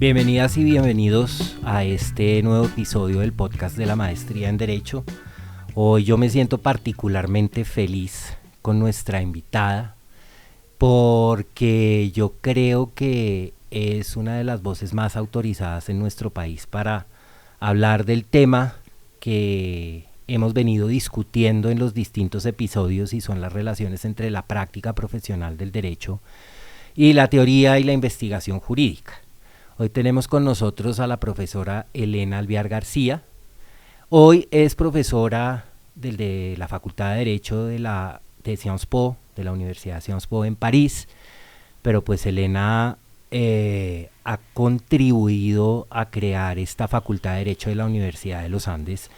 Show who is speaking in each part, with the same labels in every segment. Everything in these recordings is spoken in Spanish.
Speaker 1: Bienvenidas y bienvenidos a este nuevo episodio del podcast de la Maestría en Derecho. Hoy yo me siento particularmente feliz con nuestra invitada porque yo creo que es una de las voces más autorizadas en nuestro país para hablar del tema que hemos venido discutiendo en los distintos episodios y son las relaciones entre la práctica profesional del derecho y la teoría y la investigación jurídica. Hoy tenemos con nosotros a la profesora Elena Alvear García. Hoy es profesora de la Facultad de Derecho de Sciences Po, de la Universidad de Sciences Po en París, pero pues Elena ha contribuido a crear esta Facultad de Derecho de la Universidad de los Andes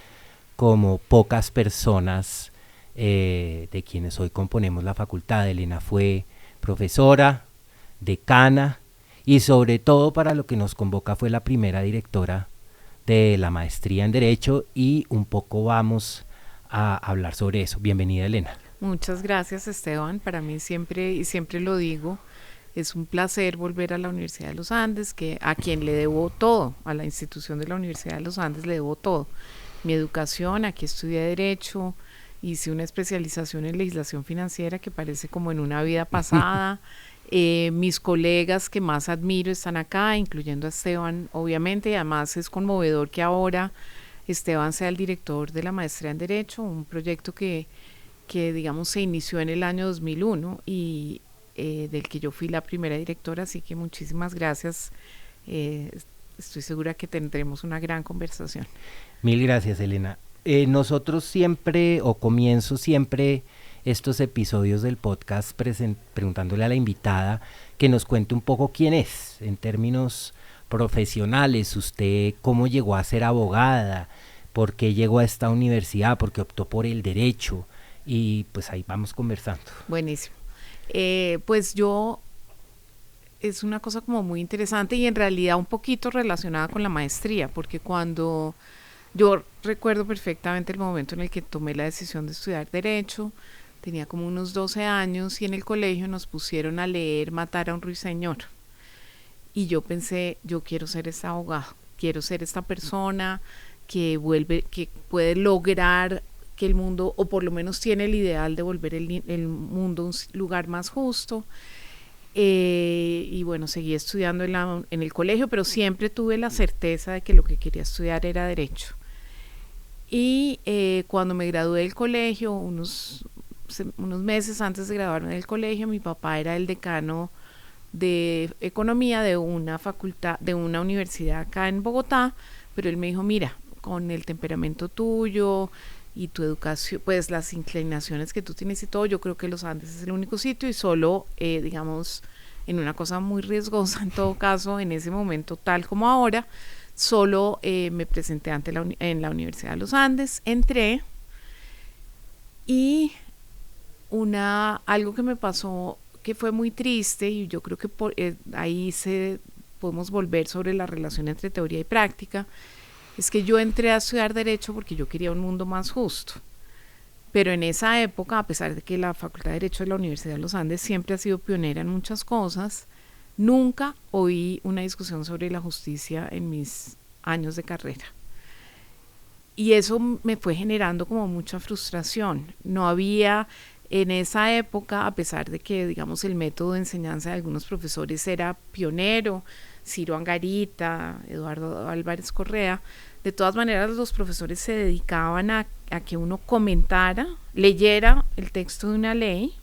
Speaker 1: como pocas personas de quienes hoy componemos la facultad. Elena fue profesora, decana y sobre todo para lo que nos convoca fue la primera directora de la maestría en Derecho y un poco vamos a hablar sobre eso. Bienvenida, Elena.
Speaker 2: Muchas gracias, Esteban. Para mí siempre lo digo, es un placer volver a la Universidad de los Andes, a quien le debo todo, a la institución de la Universidad de los Andes le debo todo. Mi educación, aquí estudié Derecho, hice una especialización en legislación financiera que parece como en una vida pasada. Mis colegas que más admiro están acá, incluyendo a Esteban, obviamente, y además es conmovedor que ahora Esteban sea el director de la maestría en Derecho, un proyecto que digamos se inició en el año 2001 y del que yo fui la primera directora, así que muchísimas gracias. Estoy segura que tendremos una gran conversación.
Speaker 1: Mil gracias, Elena. Nosotros siempre, o comienzo siempre estos episodios del podcast preguntándole a la invitada que nos cuente un poco quién es, en términos profesionales, usted cómo llegó a ser abogada, por qué llegó a esta universidad, por qué optó por el derecho, y pues ahí vamos conversando.
Speaker 2: Buenísimo. Pues yo, es una cosa como muy interesante y en realidad un poquito relacionada con la maestría, porque cuando yo recuerdo perfectamente el momento en el que tomé la decisión de estudiar Derecho, tenía como unos 12 años y en el colegio nos pusieron a leer Matar a un ruiseñor. Y yo pensé, yo quiero ser esta abogada, quiero ser esta persona que puede lograr que el mundo, o por lo menos tiene el ideal de volver el mundo un lugar más justo. Y bueno, seguí estudiando en el colegio, pero siempre tuve la certeza de que lo que quería estudiar era Derecho. Y cuando me gradué del colegio, unos meses antes de graduarme del colegio, mi papá era el decano de economía de una facultad, de una universidad acá en Bogotá, pero él me dijo, mira, con el temperamento tuyo y tu educación, pues las inclinaciones que tú tienes y todo, yo creo que los Andes es el único sitio y solo, digamos, en una cosa muy riesgosa en todo caso, en ese momento tal como ahora, solo me presenté en la Universidad de los Andes, entré y algo que me pasó que fue muy triste y yo creo que ahí podemos volver sobre la relación entre teoría y práctica, es que yo entré a estudiar Derecho porque yo quería un mundo más justo, pero en esa época, a pesar de que la Facultad de Derecho de la Universidad de los Andes siempre ha sido pionera en muchas cosas, nunca oí una discusión sobre la justicia en mis años de carrera. Y eso me fue generando como mucha frustración. No había en esa época, a pesar de que, digamos, el método de enseñanza de algunos profesores era pionero, Ciro Angarita, Eduardo Álvarez Correa, de todas maneras los profesores se dedicaban a que uno comentara, leyera el texto de una ley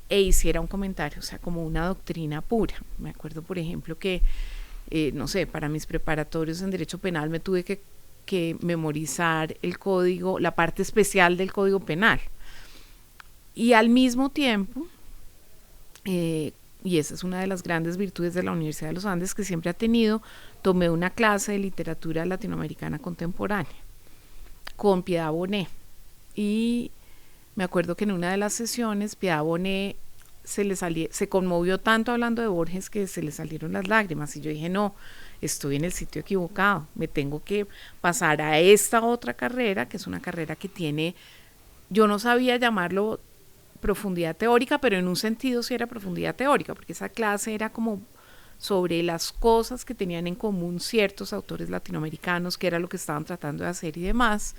Speaker 2: e hiciera un comentario, o sea, como una doctrina pura. Me acuerdo, por ejemplo, que, no sé, para mis preparatorios en Derecho Penal me tuve que memorizar el código, la parte especial del Código Penal. Y al mismo tiempo, y esa es una de las grandes virtudes de la Universidad de los Andes que siempre ha tenido, tomé una clase de literatura latinoamericana contemporánea con Piedad Bonet. Y me acuerdo que en una de las sesiones Piedad Bonet se conmovió tanto hablando de Borges que se le salieron las lágrimas y yo dije, no, estoy en el sitio equivocado, me tengo que pasar a esta otra carrera, que es una carrera que tiene, yo no sabía llamarlo profundidad teórica, pero en un sentido sí era profundidad teórica, porque esa clase era como sobre las cosas que tenían en común ciertos autores latinoamericanos, que era lo que estaban tratando de hacer y demás,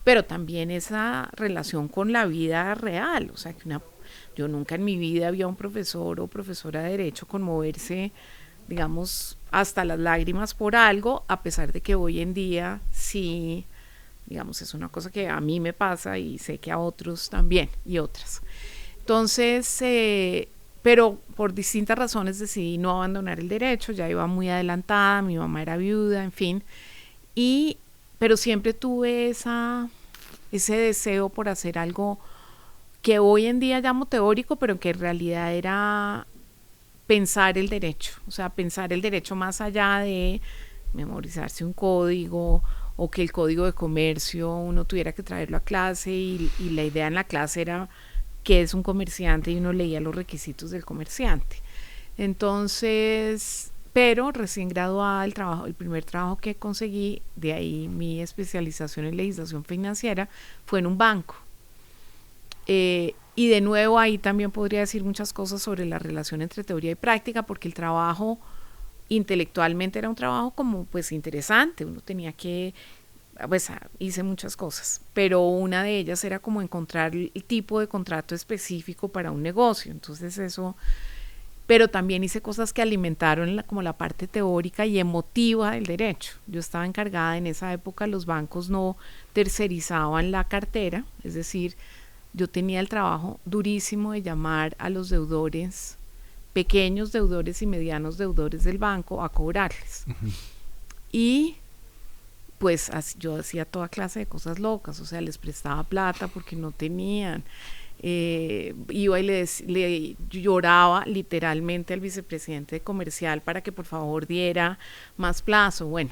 Speaker 2: pero también esa relación con la vida real, o sea, que yo nunca en mi vida había un profesor o profesora de derecho conmoverse, digamos, hasta las lágrimas por algo, a pesar de que hoy en día sí, digamos, es una cosa que a mí me pasa y sé que a otros también y otras. Entonces, pero por distintas razones decidí no abandonar el derecho, ya iba muy adelantada, mi mamá era viuda, en fin, pero siempre tuve ese deseo por hacer algo que hoy en día llamo teórico, pero que en realidad era pensar el derecho, o sea, pensar el derecho más allá de memorizarse un código o que el código de comercio uno tuviera que traerlo a clase y la idea en la clase era qué es un comerciante y uno leía los requisitos del comerciante. Entonces, pero recién graduada, el primer trabajo que conseguí, de ahí mi especialización en legislación financiera, fue en un banco. Y de nuevo ahí también podría decir muchas cosas sobre la relación entre teoría y práctica, porque el trabajo intelectualmente era un trabajo como pues interesante, uno tenía que, pues hice muchas cosas, pero una de ellas era como encontrar el tipo de contrato específico para un negocio, entonces eso, pero también hice cosas que alimentaron como la parte teórica y emotiva del derecho. Yo estaba encargada, en esa época los bancos no tercerizaban la cartera, es decir, yo tenía el trabajo durísimo de llamar a los deudores, pequeños deudores y medianos deudores del banco, a cobrarles. Y pues yo hacía toda clase de cosas locas, o sea, les prestaba plata porque no tenían, iba y le lloraba literalmente al vicepresidente comercial para que por favor diera más plazo. Bueno,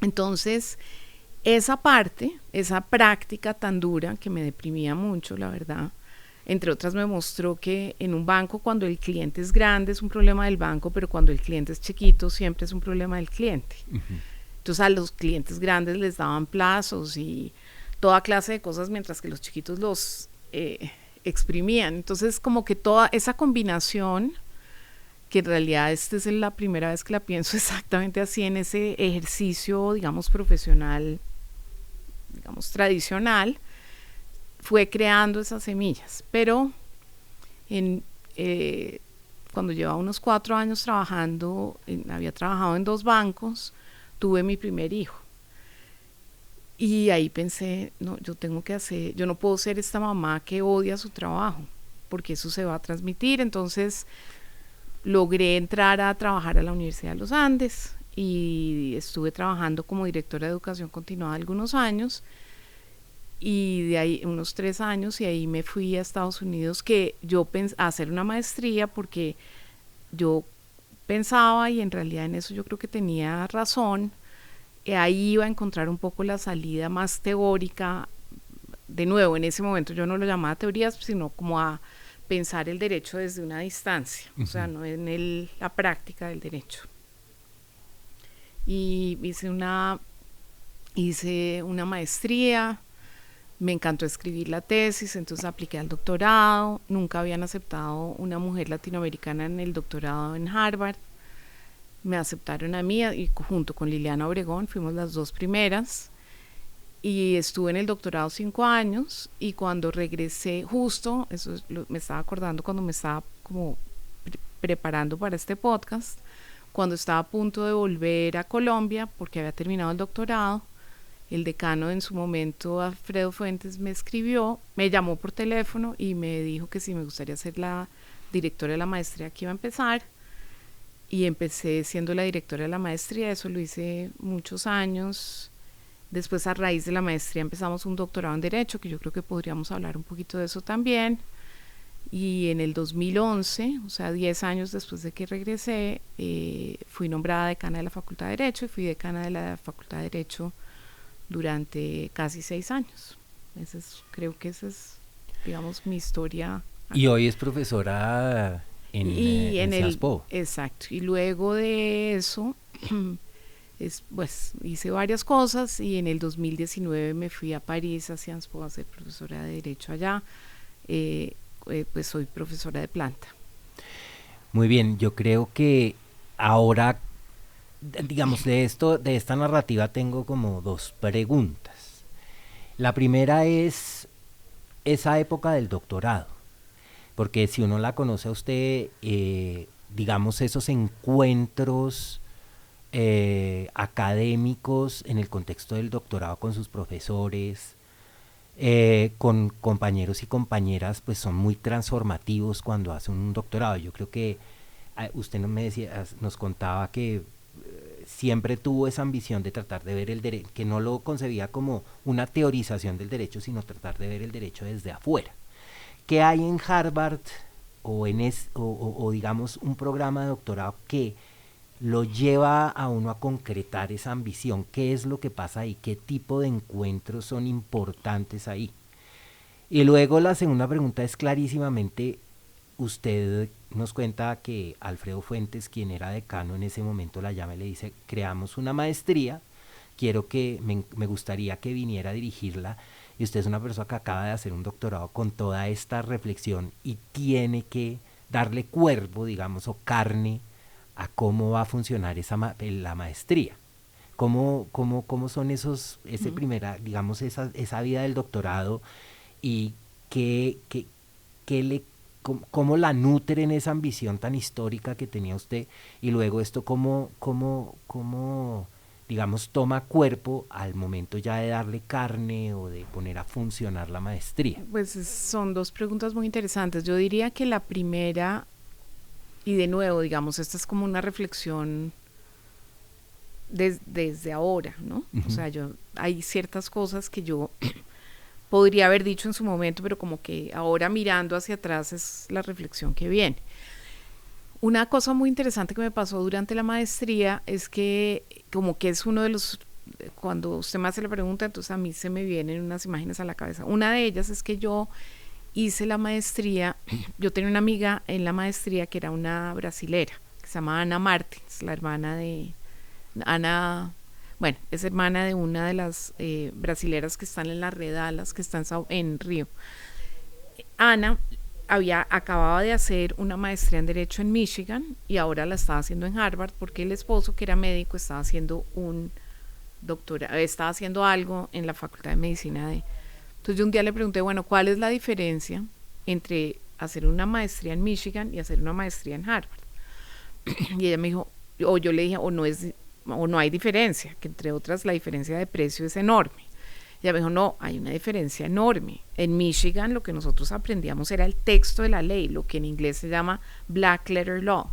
Speaker 2: entonces esa parte, esa práctica tan dura que me deprimía mucho, la verdad, entre otras me mostró que en un banco, cuando el cliente es grande es un problema del banco, pero cuando el cliente es chiquito siempre es un problema del cliente. Entonces a los clientes grandes les daban plazos y toda clase de cosas, mientras que los chiquitos los exprimían. Entonces como que toda esa combinación, que en realidad esta es la primera vez que la pienso exactamente así, en ese ejercicio, digamos, profesional, digamos, tradicional, fue creando esas semillas. Pero cuando llevaba unos 4 años trabajando, había trabajado en 2 bancos, tuve mi primer hijo. Y ahí pensé, no, yo no puedo ser esta mamá que odia su trabajo, porque eso se va a transmitir. Entonces logré entrar a trabajar a la Universidad de los Andes y estuve trabajando como directora de educación continuada algunos años, y de ahí unos 3 años, y ahí me fui a Estados Unidos, que yo a hacer una maestría, porque yo pensaba, y en realidad en eso yo creo que tenía razón, ahí iba a encontrar un poco la salida más teórica. De nuevo, en ese momento yo no lo llamaba teorías, sino como a pensar el derecho desde una distancia, o sea, no en la práctica del derecho. Y hice una maestría, me encantó escribir la tesis, entonces apliqué al doctorado. Nunca habían aceptado una mujer latinoamericana en el doctorado en Harvard. Me aceptaron a mí, y junto con Liliana Obregón fuimos las 2 primeras, y estuve en el doctorado 5 años, y cuando regresé, justo, me estaba acordando cuando me estaba como preparando para este podcast, cuando estaba a punto de volver a Colombia porque había terminado el doctorado, el decano en su momento, Alfredo Fuentes, me escribió, me llamó por teléfono y me dijo que si me gustaría ser la directora de la maestría que iba a empezar. Y empecé siendo la directora de la maestría, eso lo hice muchos años. Después, a raíz de la maestría, empezamos un doctorado en Derecho, que yo creo que podríamos hablar un poquito de eso también. Y en el 2011, o sea, 10 años después de que regresé, fui nombrada decana de la Facultad de Derecho, y fui decana de la Facultad de Derecho durante casi 6 años. Creo que esa es, digamos, mi historia.
Speaker 1: Y hoy es profesora en SASPO.
Speaker 2: Exacto. Y luego de eso, pues hice varias cosas, y en el 2019 me fui a París, a Sciences Po, a ser profesora de Derecho allá. Pues soy profesora de planta.
Speaker 1: Muy bien, yo creo que ahora, digamos, de esta narrativa tengo como dos preguntas. La primera es esa época del doctorado, porque si uno la conoce a usted, digamos, esos encuentros académicos en el contexto del doctorado con sus profesores, con compañeros y compañeras, pues son muy transformativos cuando hace un doctorado. Yo creo que usted nos contaba que siempre tuvo esa ambición de tratar de ver el derecho, que no lo concebía como una teorización del derecho, sino tratar de ver el derecho desde afuera. ¿Qué hay en Harvard o digamos un programa de doctorado que lo lleva a uno a concretar esa ambición? ¿Qué es lo que pasa ahí? ¿Qué tipo de encuentros son importantes ahí? Y luego la segunda pregunta es clarísimamente, usted nos cuenta que Alfredo Fuentes, quien era decano en ese momento, la llama y le dice, creamos una maestría, me gustaría que viniera a dirigirla, y usted es una persona que acaba de hacer un doctorado con toda esta reflexión y tiene que darle cuerpo, digamos, o carne a cómo va a funcionar la maestría. ¿Cómo son ese primera, digamos, esa vida del doctorado y qué le cómo la nutren esa ambición tan histórica que tenía usted, y luego esto cómo digamos toma cuerpo al momento ya de darle carne o de poner a funcionar la maestría?
Speaker 2: Pues son dos preguntas muy interesantes. Yo diría que la primera, y de nuevo, digamos, esta es como una reflexión desde ahora, ¿no? O sea, hay ciertas cosas que yo podría haber dicho en su momento, pero como que ahora mirando hacia atrás es la reflexión que viene. Una cosa muy interesante que me pasó durante la maestría es que como que es uno de los, cuando usted me hace la pregunta, entonces a mí se me vienen unas imágenes a la cabeza. Una de ellas es que yo hice la maestría, yo tenía una amiga en la maestría que era una brasilera, que se llama Ana Martins, la hermana de Ana, bueno, es hermana de una de las brasileras que están en las Redalas, que están en Río. Ana acababa de hacer una maestría en Derecho en Michigan y ahora la estaba haciendo en Harvard porque el esposo, que era médico, estaba haciendo un doctorado, estaba haciendo algo en la Facultad de Medicina de... Entonces yo un día le pregunté, bueno, ¿cuál es la diferencia entre hacer una maestría en Michigan y hacer una maestría en Harvard? Y ella me dijo, o yo le dije, o no hay diferencia, que entre otras la diferencia de precio es enorme. Ella me dijo, no, hay una diferencia enorme. En Michigan lo que nosotros aprendíamos era el texto de la ley, lo que en inglés se llama Black Letter Law.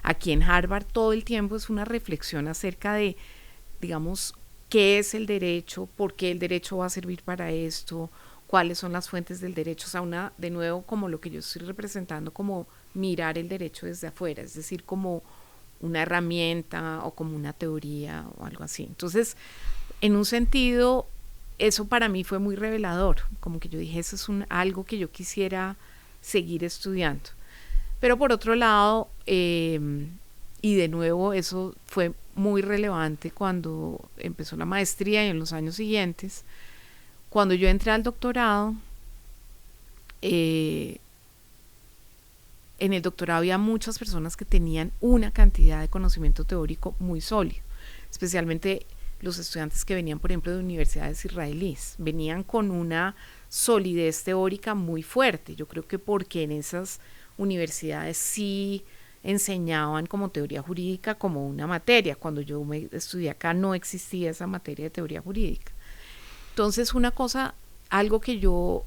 Speaker 2: Aquí en Harvard todo el tiempo es una reflexión acerca de, digamos, qué es el derecho, por qué el derecho va a servir para esto, cuáles son las fuentes del derecho. O sea, de nuevo, como lo que yo estoy representando, como mirar el derecho desde afuera, es decir, como una herramienta o como una teoría o algo así. Entonces, en un sentido, eso para mí fue muy revelador, como que yo dije, eso es algo que yo quisiera seguir estudiando. Pero por otro lado, y de nuevo eso fue muy relevante cuando empezó la maestría y en los años siguientes, cuando yo entré al doctorado, en el doctorado había muchas personas que tenían una cantidad de conocimiento teórico muy sólido, especialmente los estudiantes que venían, por ejemplo, de universidades israelíes, venían con una solidez teórica muy fuerte. Yo creo que porque en esas universidades sí enseñaban como teoría jurídica como una materia. Cuando yo me estudié acá no existía esa materia de teoría jurídica. Entonces algo que yo,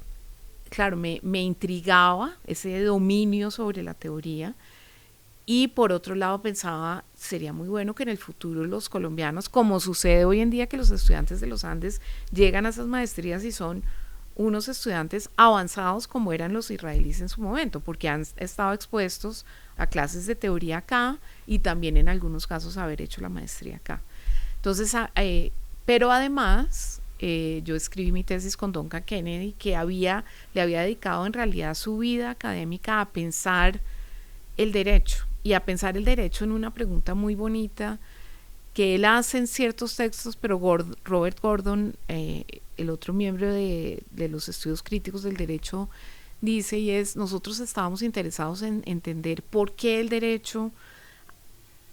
Speaker 2: claro, me intrigaba, ese dominio sobre la teoría. Y por otro lado pensaba, sería muy bueno que en el futuro los colombianos, como sucede hoy en día que los estudiantes de los Andes llegan a esas maestrías y son unos estudiantes avanzados como eran los israelíes en su momento, porque han estado expuestos a clases de teoría acá y también en algunos casos haber hecho la maestría acá. Entonces, pero además, yo escribí mi tesis con Duncan Kennedy, que le había dedicado en realidad su vida académica a pensar el derecho, y a pensar el derecho en una pregunta muy bonita que él hace en ciertos textos, pero Robert Gordon, el otro miembro de los estudios críticos del derecho, dice, y es, nosotros estábamos interesados en entender por qué el derecho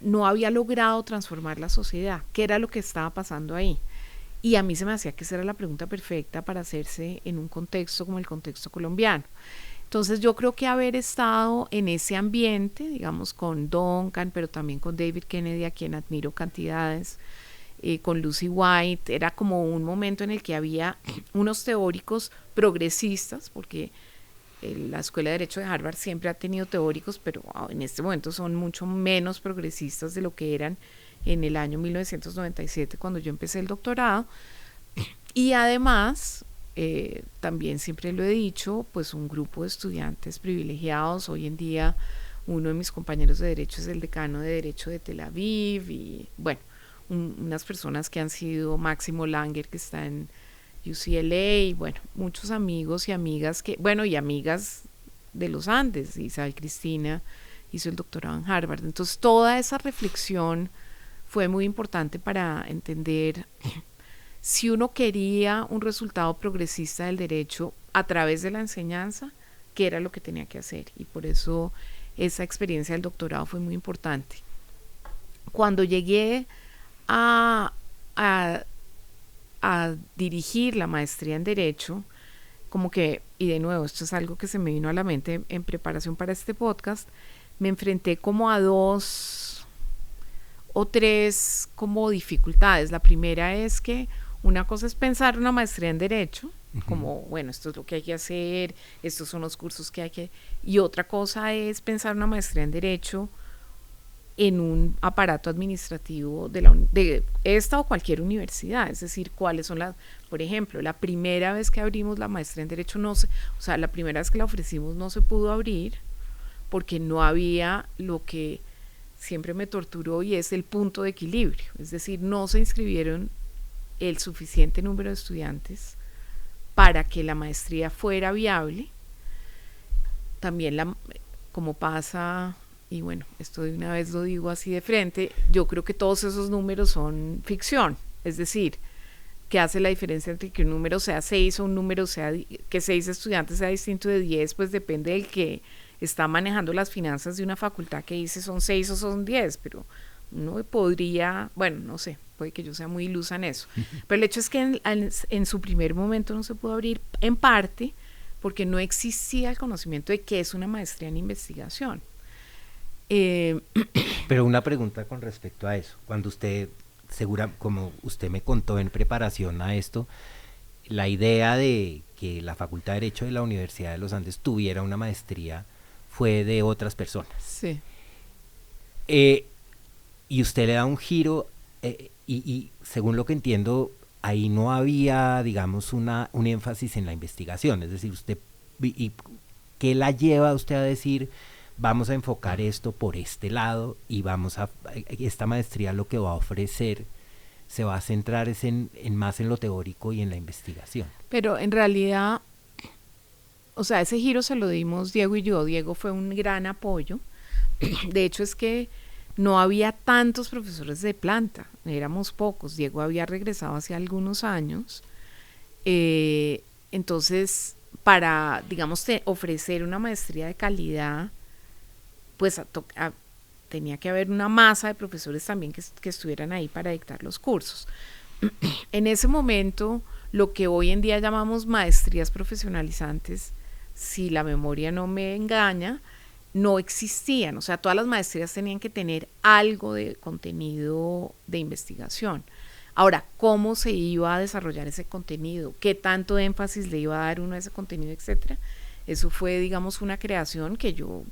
Speaker 2: no había logrado transformar la sociedad. ¿Qué era lo que estaba pasando ahí? Y a mí se me hacía que esa era la pregunta perfecta para hacerse en un contexto como el contexto colombiano. Entonces yo creo que haber estado en ese ambiente, digamos, con Duncan, pero también con David Kennedy, a quien admiro cantidades, con Lucy White, era como un momento en el que había unos teóricos progresistas, porque la Escuela de Derecho de Harvard siempre ha tenido teóricos, pero en este momento son mucho menos progresistas de lo que eran en el año 1997 cuando yo empecé el doctorado. Y además, también siempre lo he dicho, pues un grupo de estudiantes privilegiados. Hoy en día uno de mis compañeros de derecho es el decano de Derecho de Tel Aviv, y bueno, unas personas que han sido Máximo Langer, que está en UCLA, y bueno, muchos amigos y amigas que, bueno, y amigas de los Andes. Isabel Cristina hizo el doctorado en Harvard. Entonces toda esa reflexión fue muy importante para entender si uno quería un resultado progresista del derecho a través de la enseñanza, qué era lo que tenía que hacer. Y por eso esa experiencia del doctorado fue muy importante. Cuando llegué a dirigir la maestría en Derecho, como que, y de nuevo, esto es algo que se me vino a la mente en preparación para este podcast, me enfrenté como a 2 o 3 como dificultades. La primera es que una cosa es pensar una maestría en Derecho, como, bueno, esto es lo que hay que hacer, estos son los cursos que hay que... Y otra cosa es pensar una maestría en Derecho en un aparato administrativo de esta o cualquier universidad. Es decir, cuáles son las... Por ejemplo, la primera vez que abrimos la maestría en Derecho, la primera vez que la ofrecimos no se pudo abrir porque no había lo que siempre me torturó, y es el punto de equilibrio. Es decir, no se inscribieron el suficiente número de estudiantes para que la maestría fuera viable. También como pasa, y bueno, esto de una vez lo digo así de frente, yo creo que todos esos números son ficción. Es decir, ¿qué hace la diferencia entre que un número sea 6 o un número sea, que 6 estudiantes sea distinto de 10? Pues depende del que está manejando las finanzas de una facultad, que dice son 6 o son 10, pero uno podría, bueno, no sé, puede que yo sea muy ilusa en eso, pero el hecho es que en su primer momento no se pudo abrir, en parte porque no existía el conocimiento de qué es una maestría en investigación.
Speaker 1: Pero una pregunta con respecto a eso. Cuando usted, como usted me contó en preparación a esto, la idea de que la Facultad de Derecho de la Universidad de los Andes tuviera una maestría fue de otras personas.
Speaker 2: Sí.
Speaker 1: Y usted le da un giro, y según lo que entiendo, ahí no había, digamos, un énfasis en la investigación. Es decir, ¿qué la lleva a usted a decir, vamos a enfocar esto por este lado, y esta maestría lo que va a ofrecer se va a centrar más en lo teórico y en la investigación?
Speaker 2: Pero en realidad, o sea, ese giro se lo dimos Diego y yo. Diego fue un gran apoyo. De hecho, es que no había tantos profesores de planta, éramos pocos. Diego había regresado hace algunos años. Entonces, para, digamos, ofrecer una maestría de calidad, pues tenía que haber una masa de profesores también que estuvieran ahí para dictar los cursos. En ese momento, lo que hoy en día llamamos maestrías profesionalizantes, si la memoria no me engaña, no existían. O sea, todas las maestrías tenían que tener algo de contenido de investigación. Ahora, ¿cómo se iba a desarrollar ese contenido? ¿Qué tanto énfasis le iba a dar uno a ese contenido, etcétera? Eso fue, digamos, una creación que yo,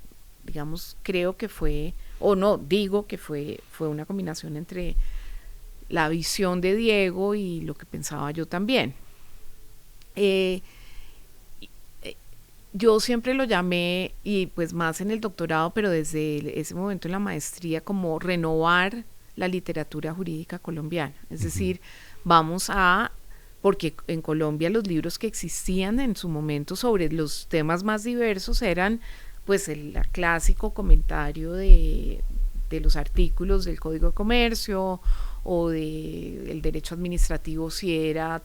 Speaker 2: digamos, creo que fue, o no, digo que fue una combinación entre la visión de Diego y lo que pensaba yo también. Yo siempre lo llamé, y pues más en el doctorado, pero desde ese momento en la maestría, como renovar la literatura jurídica colombiana. Es decir, porque en Colombia los libros que existían en su momento sobre los temas más diversos eran pues el clásico comentario de los artículos del Código de Comercio, o del derecho administrativo, si era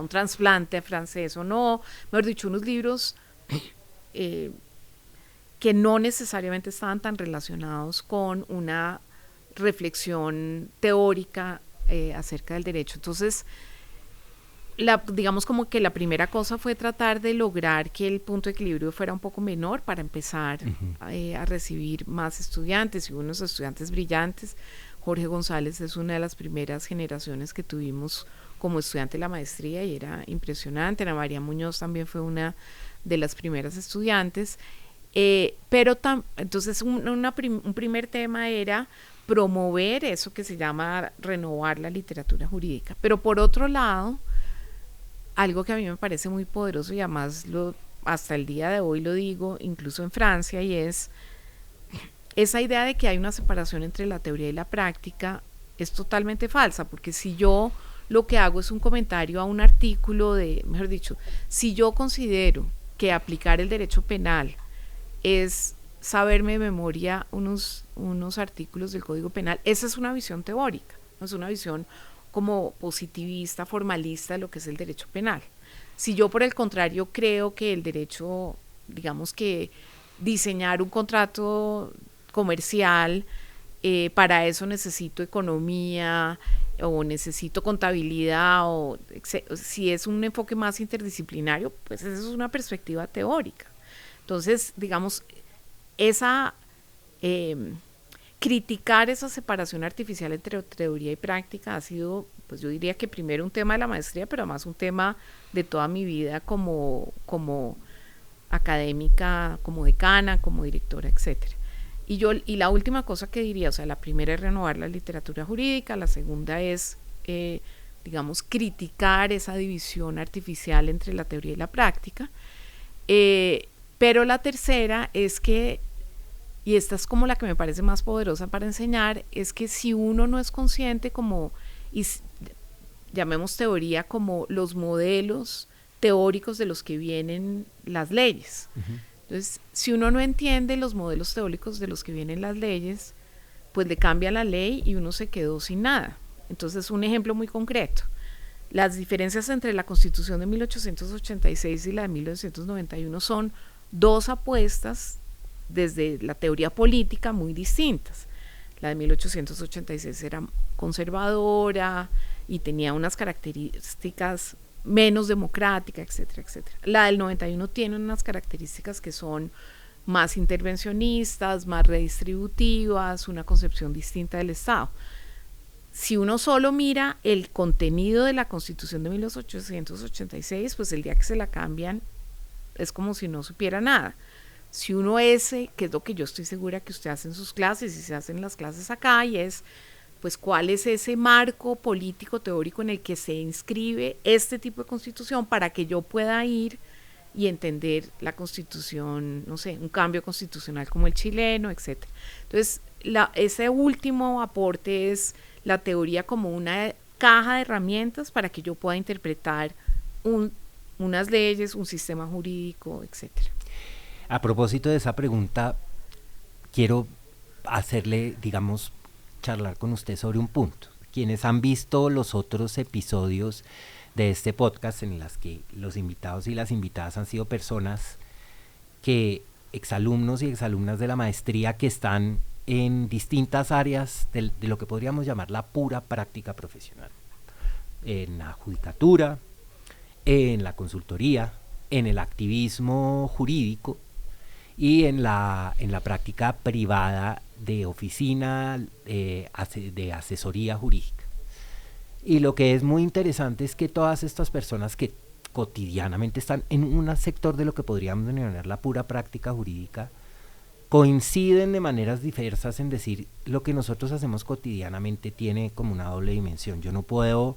Speaker 2: un trasplante francés o no. Mejor dicho, unos libros que no necesariamente estaban tan relacionados con una reflexión teórica acerca del derecho. Entonces, digamos como que la primera cosa fue tratar de lograr que el punto de equilibrio fuera un poco menor para empezar a recibir más estudiantes y unos estudiantes brillantes. Jorge González es una de las primeras generaciones que tuvimos como estudiante de la maestría y era impresionante. Ana María Muñoz también fue una de las primeras estudiantes. Pero entonces un primer tema era promover eso que se llama renovar la literatura jurídica. Pero por otro lado, algo que a mí me parece muy poderoso y además hasta el día de hoy lo digo, incluso en Francia, y es esa idea de que hay una separación entre la teoría y la práctica es totalmente falsa, porque si yo lo que hago es un comentario a un artículo mejor dicho, si yo considero que aplicar el derecho penal es saberme de memoria unos artículos del Código Penal, esa es una visión teórica, no es una visión como positivista, formalista de lo que es el derecho penal. Si yo por el contrario creo que el derecho, digamos que diseñar un contrato comercial, para eso necesito economía o necesito contabilidad, o si es un enfoque más interdisciplinario, pues esa es una perspectiva teórica. Entonces, digamos, criticar esa separación artificial entre teoría y práctica ha sido, pues yo diría que primero un tema de la maestría, pero además un tema de toda mi vida como académica, como decana, como directora, etcétera. Y la última cosa que diría, o sea, la primera es renovar la literatura jurídica, la segunda es, digamos, criticar esa división artificial entre la teoría y la práctica, pero la tercera es que, y esta es como la que me parece más poderosa para enseñar, es que si uno no es consciente como, y llamemos teoría como los modelos teóricos de los que vienen las leyes. Entonces, si uno no entiende los modelos teóricos de los que vienen las leyes, pues le cambia la ley y uno se quedó sin nada. Entonces, un ejemplo muy concreto, las diferencias entre la Constitución de 1886 y la de 1991 son dos apuestas desde la teoría política muy distintas. La de 1886 era conservadora y tenía unas características menos democráticas, etcétera, etcétera. La del 91 tiene unas características que son más intervencionistas, más redistributivas, una concepción distinta del Estado. Si uno solo mira el contenido de la Constitución de 1886, pues el día que se la cambian es como si no supiera nada. Si uno que es lo que yo estoy segura que usted hace en sus clases y se hacen las clases acá, y es pues cuál es ese marco político teórico en el que se inscribe este tipo de constitución para que yo pueda ir y entender la constitución, no sé, un cambio constitucional como el chileno, etcétera. Entonces, ese último aporte es la teoría como una caja de herramientas para que yo pueda interpretar unas leyes, un sistema jurídico, etcétera.
Speaker 1: A propósito de esa pregunta, quiero hacerle, digamos, charlar con usted sobre un punto. Quienes han visto los otros episodios de este podcast en las que los invitados y las invitadas han sido personas exalumnos y exalumnas de la maestría que están en distintas áreas de lo que podríamos llamar la pura práctica profesional. En la judicatura, en la consultoría, en el activismo jurídico y en la práctica privada de oficina, de asesoría jurídica. Y lo que es muy interesante es que todas estas personas que cotidianamente están en un sector de lo que podríamos denominar la pura práctica jurídica, coinciden de maneras diversas en decir lo que nosotros hacemos cotidianamente tiene como una doble dimensión. Yo no puedo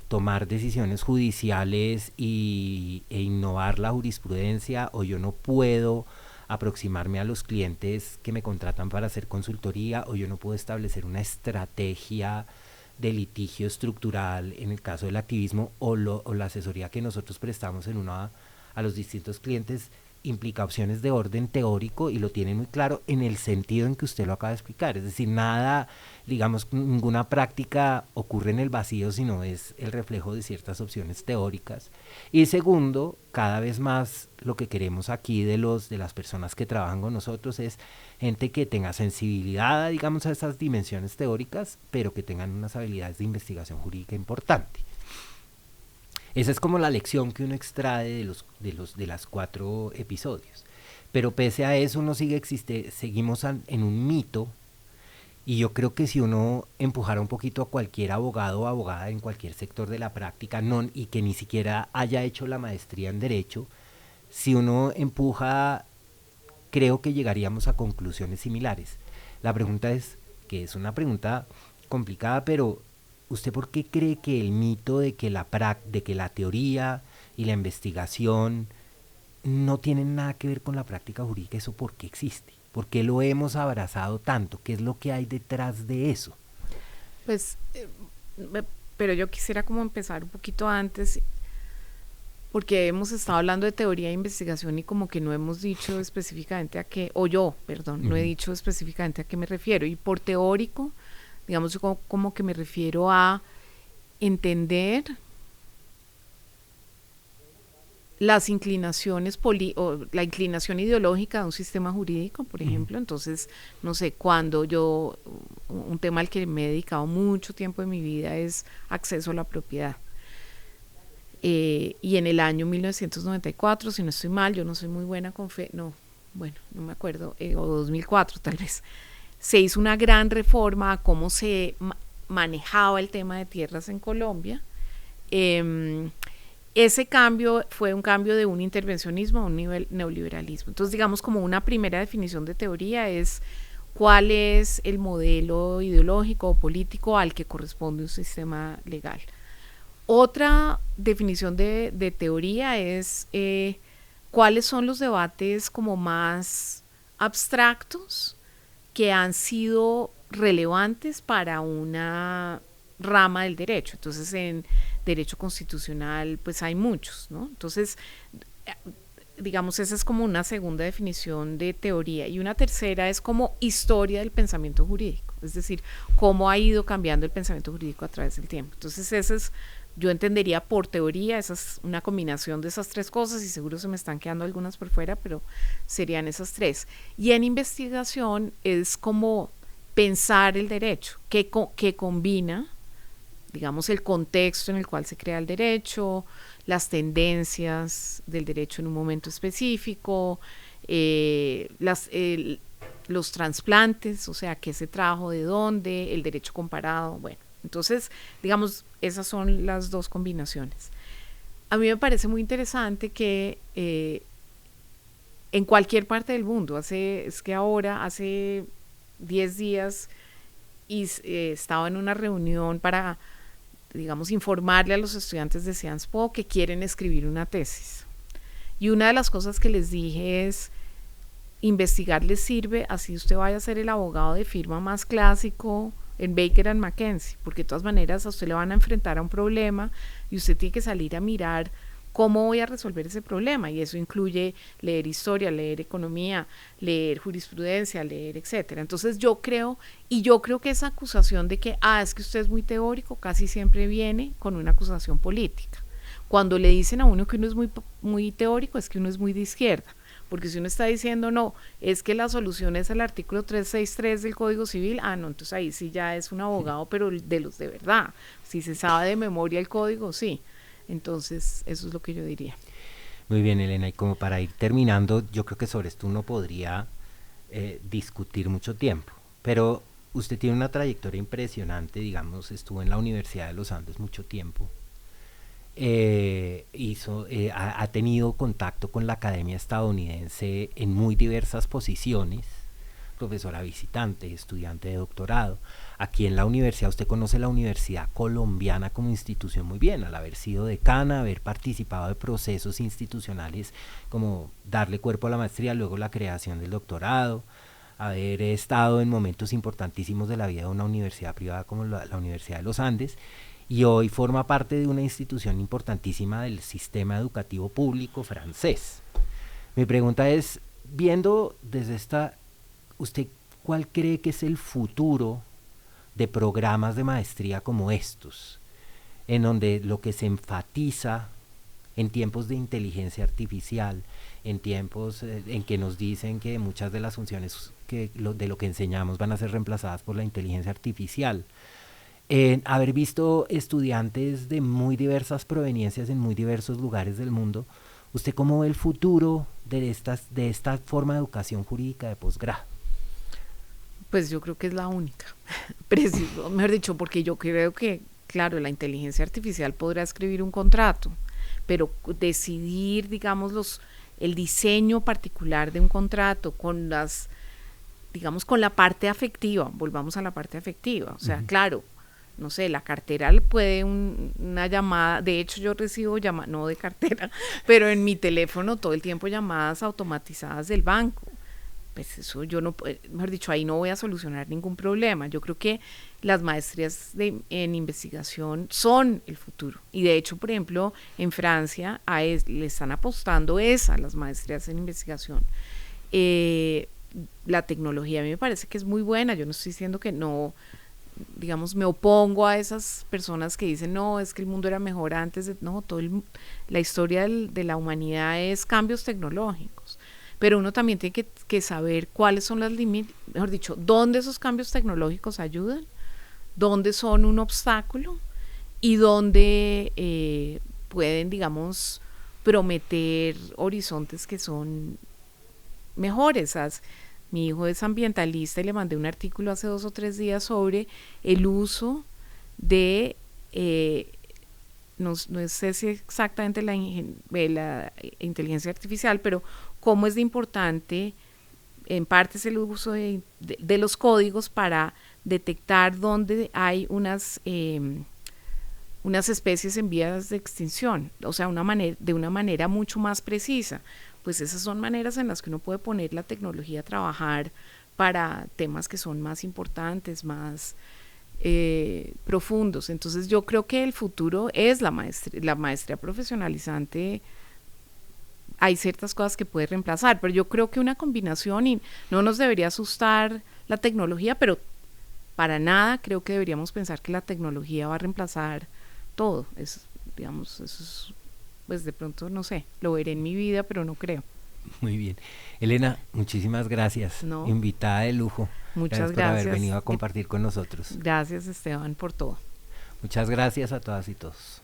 Speaker 1: tomar decisiones judiciales e innovar la jurisprudencia, o yo no puedo aproximarme a los clientes que me contratan para hacer consultoría, o yo no puedo establecer una estrategia de litigio estructural en el caso del activismo o la asesoría que nosotros prestamos a los distintos clientes implica opciones de orden teórico y lo tiene muy claro en el sentido en que usted lo acaba de explicar. Es decir, nada, digamos, ninguna práctica ocurre en el vacío, sino es el reflejo de ciertas opciones teóricas. Y segundo, cada vez más lo que queremos aquí de las personas que trabajan con nosotros es gente que tenga sensibilidad, digamos, a esas dimensiones teóricas, pero que tengan unas habilidades de investigación jurídica importante. Esa es como la lección que uno extrae de las 4 episodios. Pero pese a eso uno seguimos en un mito, y yo creo que si uno empujara un poquito a cualquier abogado o abogada en cualquier sector de la práctica y que ni siquiera haya hecho la maestría en Derecho, si uno empuja, creo que llegaríamos a conclusiones similares. La pregunta es, que es una pregunta complicada, pero ¿usted por qué cree que el mito de que la teoría y la investigación no tienen nada que ver con la práctica jurídica, eso por qué existe? ¿Por qué lo hemos abrazado tanto? ¿Qué es lo que hay detrás de eso?
Speaker 2: Pues, pero yo quisiera como empezar un poquito antes, porque hemos estado hablando de teoría e investigación y como que no hemos dicho específicamente a qué, o yo, perdón, no he dicho específicamente a qué me refiero. Y por teórico, digamos, como que me refiero a entender las inclinaciones o la inclinación ideológica de un sistema jurídico, por ejemplo. Entonces, no sé, un tema al que me he dedicado mucho tiempo de mi vida es acceso a la propiedad. Y en el año 1994, si no estoy mal, yo no soy muy buena con no me acuerdo, o 2004 tal vez, se hizo una gran reforma a cómo se manejaba el tema de tierras en Colombia. Ese cambio fue un cambio de un intervencionismo a un neoliberalismo. Entonces, digamos, como una primera definición de teoría es cuál es el modelo ideológico o político al que corresponde un sistema legal. Otra definición de teoría es cuáles son los debates como más abstractos que han sido relevantes para una rama del derecho. Entonces, en derecho constitucional, pues hay muchos, ¿no? Entonces, digamos, esa es como una segunda definición de teoría. Y una tercera es como historia del pensamiento jurídico, es decir, cómo ha ido cambiando el pensamiento jurídico a través del tiempo. Entonces, esa es, yo entendería por teoría, esa es una combinación de esas 3 cosas, y seguro se me están quedando algunas por fuera, pero serían esas 3. Y en investigación es como pensar el derecho, que combina, digamos, el contexto en el cual se crea el derecho, las tendencias del derecho en un momento específico, los trasplantes, o sea, qué se trajo, de dónde, el derecho comparado, bueno. Entonces, digamos, esas son las 2 combinaciones. A mí me parece muy interesante que en cualquier parte del mundo, hace 10 días estaba en una reunión para, digamos, informarle a los estudiantes de Sciences Po que quieren escribir una tesis. Y una de las cosas que les dije es, investigar les sirve, así usted vaya a ser el abogado de firma más clásico en Baker & McKenzie, porque de todas maneras a usted le van a enfrentar a un problema y usted tiene que salir a mirar cómo voy a resolver ese problema, y eso incluye leer historia, leer economía, leer jurisprudencia, leer etcétera. Entonces yo creo que esa acusación de que es que usted es muy teórico casi siempre viene con una acusación política. Cuando le dicen a uno que uno es muy teórico, es que uno es muy de izquierda, porque si uno está diciendo no, es que la solución es el artículo 363 del Código Civil, no, entonces ahí sí ya es un abogado, pero de los de verdad. Si se sabe de memoria el código, sí. Entonces, eso es lo que yo diría.
Speaker 1: Muy bien, Elena, y como para ir terminando, yo creo que sobre esto uno podría discutir mucho tiempo, pero usted tiene una trayectoria impresionante, digamos, estuvo en la Universidad de los Andes mucho tiempo, ha tenido contacto con la academia estadounidense en muy diversas posiciones, profesora visitante, estudiante de doctorado. Aquí en la universidad, usted conoce la Universidad Colombiana como institución muy bien, al haber sido decana, haber participado de procesos institucionales como darle cuerpo a la maestría, luego la creación del doctorado, haber estado en momentos importantísimos de la vida de una universidad privada como la Universidad de los Andes, y hoy forma parte de una institución importantísima del sistema educativo público francés. Mi pregunta es, viendo desde esta, ¿usted cuál cree que es el futuro de programas de maestría como estos, en donde lo que se enfatiza en tiempos de inteligencia artificial, en tiempos en que nos dicen que muchas de las funciones de lo que enseñamos van a ser reemplazadas por la inteligencia artificial? Haber visto estudiantes de muy diversas proveniencias en muy diversos lugares del mundo, ¿usted cómo ve el futuro de esta forma de educación jurídica de posgrado?
Speaker 2: Pues yo creo que es la única, preciso, mejor dicho, porque yo creo que, claro, la inteligencia artificial podrá escribir un contrato, pero decidir, digamos, el diseño particular de un contrato con digamos, con la parte afectiva, volvamos a la parte afectiva, o sea, claro, no sé, la cartera puede una llamada, de hecho yo recibo llamadas, no de cartera, pero en mi teléfono todo el tiempo llamadas automatizadas del banco. Pues eso yo no, mejor dicho, ahí no voy a solucionar ningún problema. Yo creo que las maestrías en investigación son el futuro. Y de hecho, por ejemplo, en Francia le están apostando a las maestrías en investigación. La tecnología a mí me parece que es muy buena. Yo no estoy diciendo que no, digamos, me opongo a esas personas que dicen, no, es que el mundo era mejor antes. No, la historia de la humanidad es cambios tecnológicos. Pero uno también tiene que saber cuáles son las límites, mejor dicho, dónde esos cambios tecnológicos ayudan, dónde son un obstáculo y dónde pueden, digamos, prometer horizontes que son mejores. Mi hijo es ambientalista y le mandé un artículo hace 2 o 3 días sobre el uso de, no sé si exactamente la inteligencia artificial, pero cómo es de importante, en parte es el uso de los códigos para detectar dónde hay unas especies en vías de extinción, o sea, de una manera mucho más precisa. Pues esas son maneras en las que uno puede poner la tecnología a trabajar para temas que son más importantes, más profundos. Entonces yo creo que el futuro es la maestría profesionalizante. Hay ciertas cosas que puede reemplazar, pero yo creo que una combinación, y no nos debería asustar la tecnología, pero para nada creo que deberíamos pensar que la tecnología va a reemplazar todo. Digamos, eso es, pues de pronto, no sé, lo veré en mi vida, pero no creo.
Speaker 1: Muy bien. Elena, muchísimas gracias.
Speaker 2: No.
Speaker 1: Invitada de lujo.
Speaker 2: Muchas
Speaker 1: gracias por haber venido a compartir con nosotros.
Speaker 2: Gracias, Esteban, por todo.
Speaker 1: Muchas gracias a todas y todos.